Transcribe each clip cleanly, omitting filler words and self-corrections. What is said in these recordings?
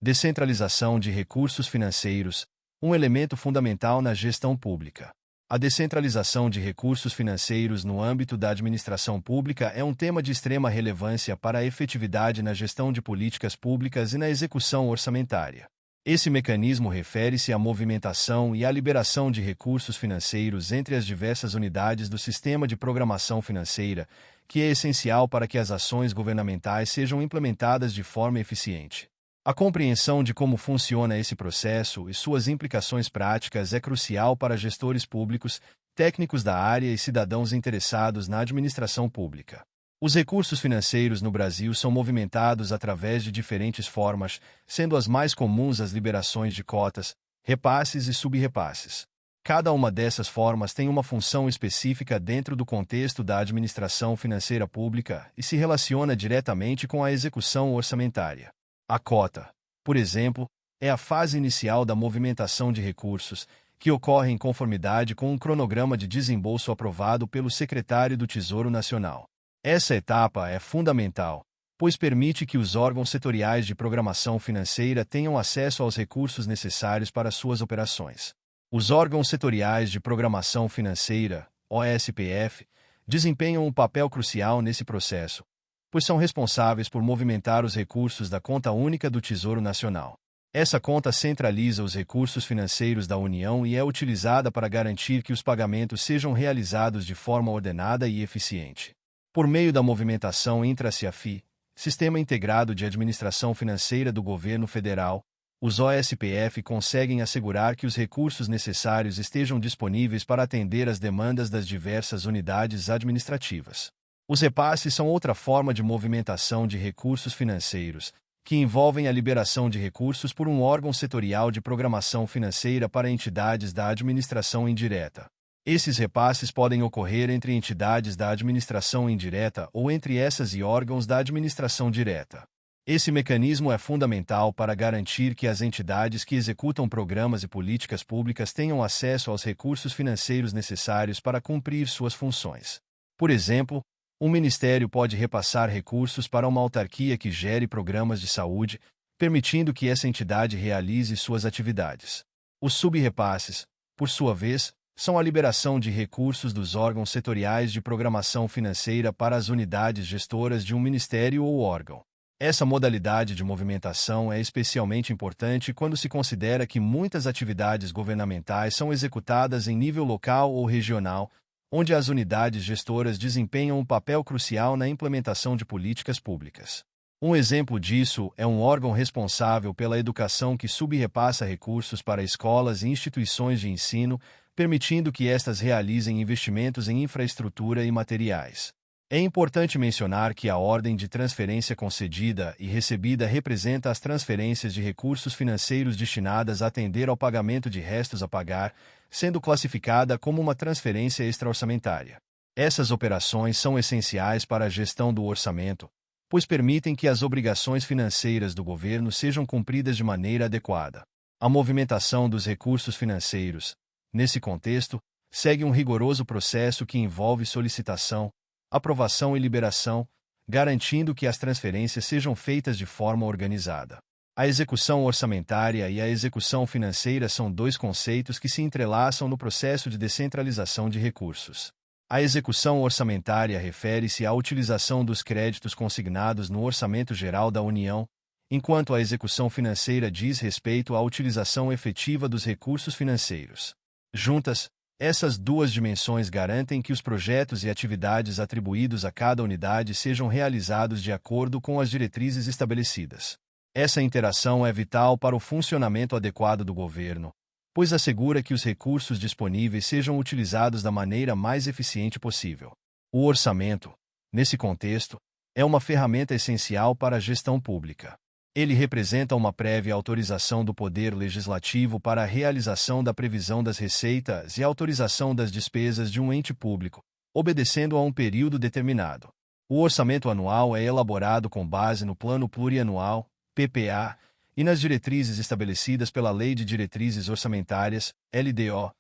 Descentralização de recursos financeiros, um elemento fundamental na gestão pública. A descentralização de recursos financeiros no âmbito da administração pública é um tema de extrema relevância para a efetividade na gestão de políticas públicas e na execução orçamentária. Esse mecanismo refere-se à movimentação e à liberação de recursos financeiros entre as diversas unidades do sistema de programação financeira, que é essencial para que as ações governamentais sejam implementadas de forma eficiente. A compreensão de como funciona esse processo e suas implicações práticas é crucial para gestores públicos, técnicos da área e cidadãos interessados na administração pública. Os recursos financeiros no Brasil são movimentados através de diferentes formas, sendo as mais comuns as liberações de cotas, repasses e subrepasses. Cada uma dessas formas tem uma função específica dentro do contexto da administração financeira pública e se relaciona diretamente com a execução orçamentária. A cota, por exemplo, é a fase inicial da movimentação de recursos, que ocorre em conformidade com um cronograma de desembolso aprovado pelo secretário do Tesouro Nacional. Essa etapa é fundamental, pois permite que os órgãos setoriais de programação financeira tenham acesso aos recursos necessários para suas operações. Os órgãos setoriais de programação financeira, OSPF, desempenham um papel crucial nesse processo, pois são responsáveis por movimentar os recursos da Conta Única do Tesouro Nacional. Essa conta centraliza os recursos financeiros da União e é utilizada para garantir que os pagamentos sejam realizados de forma ordenada e eficiente. Por meio da movimentação intra-SIAFI, Sistema Integrado de Administração Financeira do Governo Federal, os OSPF conseguem assegurar que os recursos necessários estejam disponíveis para atender às demandas das diversas unidades administrativas. Os repasses são outra forma de movimentação de recursos financeiros, que envolvem a liberação de recursos por um órgão setorial de programação financeira para entidades da administração indireta. Esses repasses podem ocorrer entre entidades da administração indireta ou entre essas e órgãos da administração direta. Esse mecanismo é fundamental para garantir que as entidades que executam programas e políticas públicas tenham acesso aos recursos financeiros necessários para cumprir suas funções. Por exemplo, um ministério pode repassar recursos para uma autarquia que gere programas de saúde, permitindo que essa entidade realize suas atividades. Os subrepasses, por sua vez, são a liberação de recursos dos órgãos setoriais de programação financeira para as unidades gestoras de um ministério ou órgão. Essa modalidade de movimentação é especialmente importante quando se considera que muitas atividades governamentais são executadas em nível local ou regional, onde as unidades gestoras desempenham um papel crucial na implementação de políticas públicas. Um exemplo disso é um órgão responsável pela educação que subrepassa recursos para escolas e instituições de ensino, permitindo que estas realizem investimentos em infraestrutura e materiais. É importante mencionar que a ordem de transferência concedida e recebida representa as transferências de recursos financeiros destinadas a atender ao pagamento de restos a pagar, sendo classificada como uma transferência extraorçamentária. Essas operações são essenciais para a gestão do orçamento, pois permitem que as obrigações financeiras do governo sejam cumpridas de maneira adequada. A movimentação dos recursos financeiros, nesse contexto, segue um rigoroso processo que envolve solicitação, aprovação e liberação, garantindo que as transferências sejam feitas de forma organizada. A execução orçamentária e a execução financeira são dois conceitos que se entrelaçam no processo de descentralização de recursos. A execução orçamentária refere-se à utilização dos créditos consignados no Orçamento Geral da União, enquanto a execução financeira diz respeito à utilização efetiva dos recursos financeiros. Juntas, essas duas dimensões garantem que os projetos e atividades atribuídos a cada unidade sejam realizados de acordo com as diretrizes estabelecidas. Essa interação é vital para o funcionamento adequado do governo, pois assegura que os recursos disponíveis sejam utilizados da maneira mais eficiente possível. O orçamento, nesse contexto, é uma ferramenta essencial para a gestão pública. Ele representa uma prévia autorização do Poder Legislativo para a realização da previsão das receitas e autorização das despesas de um ente público, obedecendo a um período determinado. O orçamento anual é elaborado com base no Plano Plurianual, PPA, e nas diretrizes estabelecidas pela Lei de Diretrizes Orçamentárias, LDO,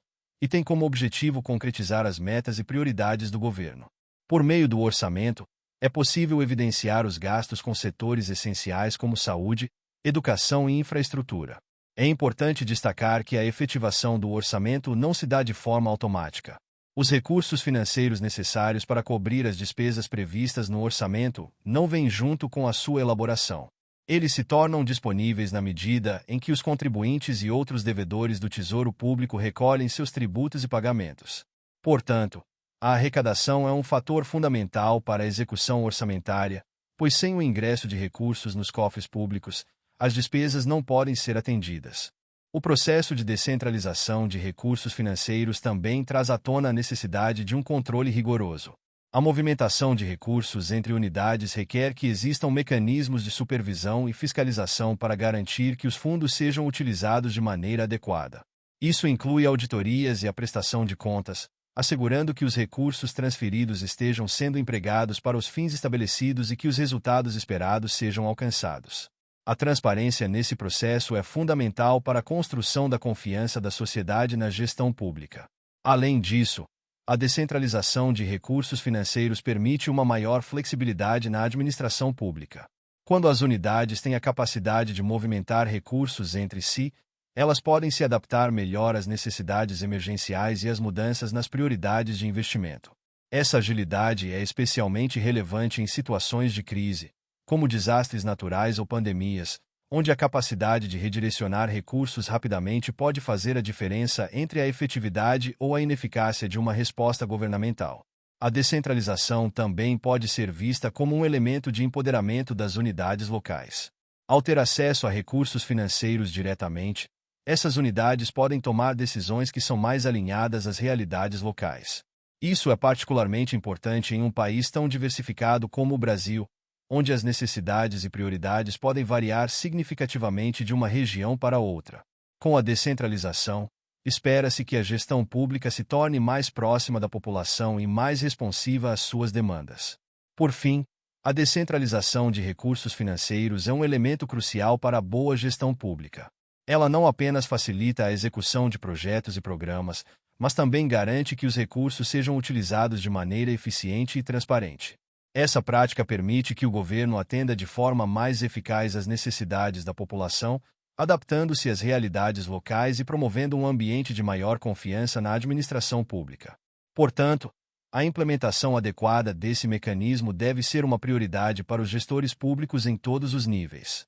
e tem como objetivo concretizar as metas e prioridades do governo. Por meio do orçamento, é possível evidenciar os gastos com setores essenciais como saúde, Educação e infraestrutura. É importante destacar que a efetivação do orçamento não se dá de forma automática. Os recursos financeiros necessários para cobrir as despesas previstas no orçamento não vêm junto com a sua elaboração. Eles se tornam disponíveis na medida em que os contribuintes e outros devedores do Tesouro Público recolhem seus tributos e pagamentos. Portanto, a arrecadação é um fator fundamental para a execução orçamentária, pois sem o ingresso de recursos nos cofres públicos, as despesas não podem ser atendidas. O processo de descentralização de recursos financeiros também traz à tona a necessidade de um controle rigoroso. A movimentação de recursos entre unidades requer que existam mecanismos de supervisão e fiscalização para garantir que os fundos sejam utilizados de maneira adequada. Isso inclui auditorias e a prestação de contas, assegurando que os recursos transferidos estejam sendo empregados para os fins estabelecidos e que os resultados esperados sejam alcançados. A transparência nesse processo é fundamental para a construção da confiança da sociedade na gestão pública. Além disso, a descentralização de recursos financeiros permite uma maior flexibilidade na administração pública. Quando as unidades têm a capacidade de movimentar recursos entre si, elas podem se adaptar melhor às necessidades emergenciais e às mudanças nas prioridades de investimento. Essa agilidade é especialmente relevante em situações de crise, como desastres naturais ou pandemias, onde a capacidade de redirecionar recursos rapidamente pode fazer a diferença entre a efetividade ou a ineficácia de uma resposta governamental. A descentralização também pode ser vista como um elemento de empoderamento das unidades locais. Ao ter acesso a recursos financeiros diretamente, essas unidades podem tomar decisões que são mais alinhadas às realidades locais. Isso é particularmente importante em um país tão diversificado como o Brasil, onde as necessidades e prioridades podem variar significativamente de uma região para outra. Com a descentralização, espera-se que a gestão pública se torne mais próxima da população e mais responsiva às suas demandas. Por fim, a descentralização de recursos financeiros é um elemento crucial para a boa gestão pública. Ela não apenas facilita a execução de projetos e programas, mas também garante que os recursos sejam utilizados de maneira eficiente e transparente. Essa prática permite que o governo atenda de forma mais eficaz às necessidades da população, adaptando-se às realidades locais e promovendo um ambiente de maior confiança na administração pública. Portanto, a implementação adequada desse mecanismo deve ser uma prioridade para os gestores públicos em todos os níveis.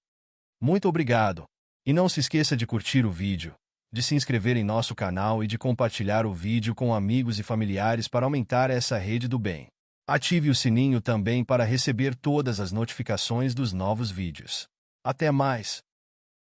Muito obrigado! E não se esqueça de curtir o vídeo, de se inscrever em nosso canal e de compartilhar o vídeo com amigos e familiares para aumentar essa rede do bem. Ative o sininho também para receber todas as notificações dos novos vídeos. Até mais!